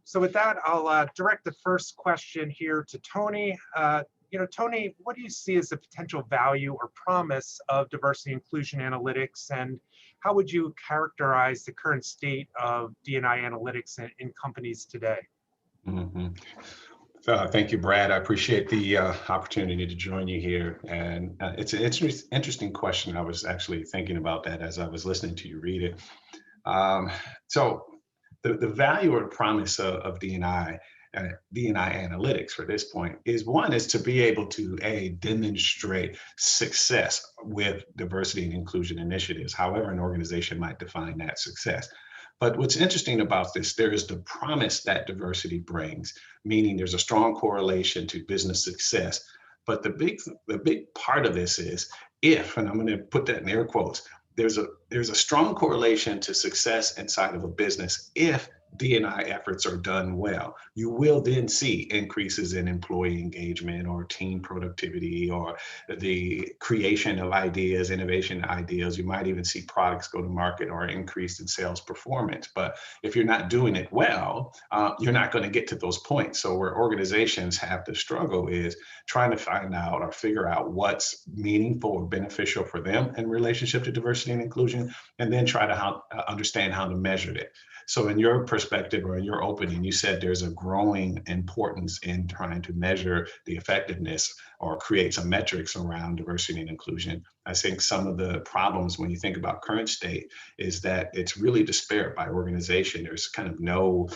So with that, I'll direct the first question here to Tony. Tony, what do you see as the potential value or promise of diversity inclusion analytics, and how would you characterize the current state of D&I analytics in companies today? Mhm. Thank you, Brad. I appreciate the opportunity to join you here. And it's an interesting question. I was actually thinking about that as I was listening to you read it. Um, so the value or promise of D&I analytics for this point is one is to be able to demonstrate success with diversity and inclusion initiatives, however an organization might define that success. But what's interesting about this, there is the promise that diversity brings, meaning there's a strong correlation to business success. But the big part of this is if, and I'm going to put that in air quotes, there's a strong correlation to success inside of a business if D&I efforts are done well. You will then see increases in employee engagement or team productivity or the creation of ideas, innovation ideas. You might even see products go to market or increase in sales performance. But if you're not doing it well, you're not going to get to those points. So where organizations have to struggle is trying to find out or figure out what's meaningful or beneficial for them in relationship to diversity and inclusion, and then try to understand how to measure it. So in your perspective or in your opening, you said there's a growing importance in trying to measure the effectiveness or create some metrics around diversity and inclusion. I think some of the problems when you think about current state is that it's really disparate by organization. There's kind of no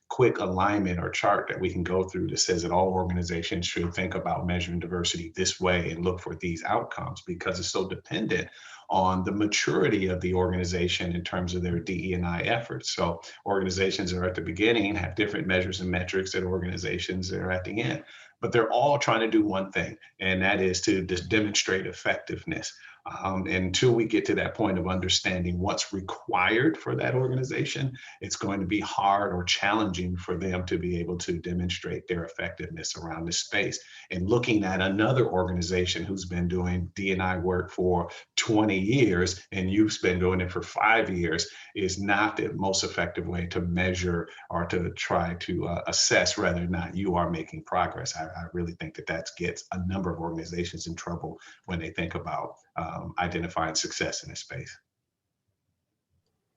quick alignment or chart that we can go through that says that all organizations should think about measuring diversity this way and look for these outcomes, because it's so dependent on the maturity of the organization in terms of their DE&I efforts. So organizations that are at the beginning have different measures and metrics than organizations that are at the end. But they're all trying to do one thing, and that is to just demonstrate effectiveness. Until we get to that point of understanding what's required for that organization, it's going to be hard or challenging for them to be able to demonstrate their effectiveness around this space. And looking at another organization who's been doing D&I work for 20 years and you've been doing it for 5 years is not the most effective way to measure or to try to assess whether or not you are making progress. I really think that gets a number of organizations in trouble when they think about identifying success in this space.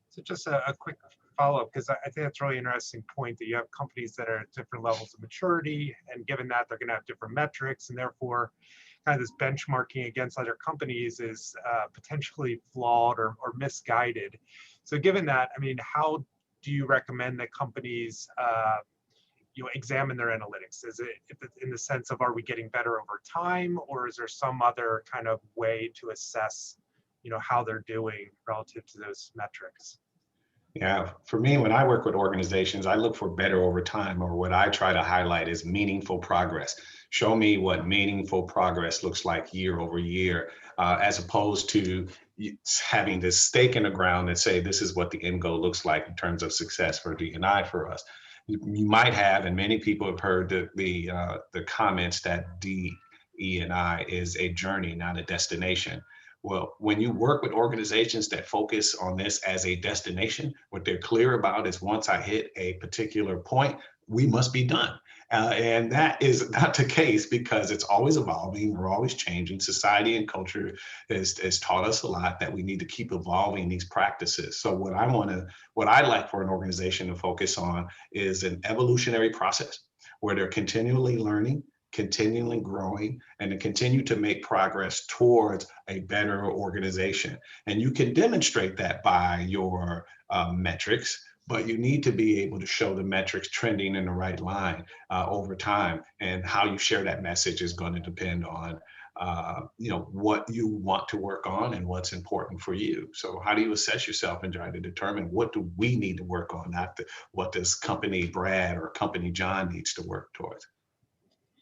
So just a quick follow-up, because I think that's a really interesting point that you have companies that are at different levels of maturity, and given that they're going to have different metrics, and therefore kind of this benchmarking against other companies is potentially flawed or misguided. So given that, I mean, how do you recommend that companies examine their analytics? Is it in the sense of, are we getting better over time, or is there some other kind of way to assess how they're doing relative to those metrics? Yeah, for me, when I work with organizations, I look for better over time, or what I try to highlight is meaningful progress. Show me what meaningful progress looks like year over year, as opposed to having this stake in the ground and say, this is what the end goal looks like in terms of success for D&I for us. You might have, and many people have heard the comments that DE&I is a journey, not a destination. Well, when you work with organizations that focus on this as a destination, what they're clear about is once I hit a particular point, we must be done. And that is not the case, because it's always evolving. We're always changing. Society and culture has taught us a lot that we need to keep evolving these practices. So what I like for an organization to focus on is an evolutionary process where they're continually learning, continually growing, and to continue to make progress towards a better organization. And you can demonstrate that by your metrics, but you need to be able to show the metrics trending in the right line over time. And how you share that message is going to depend on what you want to work on and what's important for you. So how do you assess yourself and try to determine what do we need to work on, not what does company Brad or company John needs to work towards?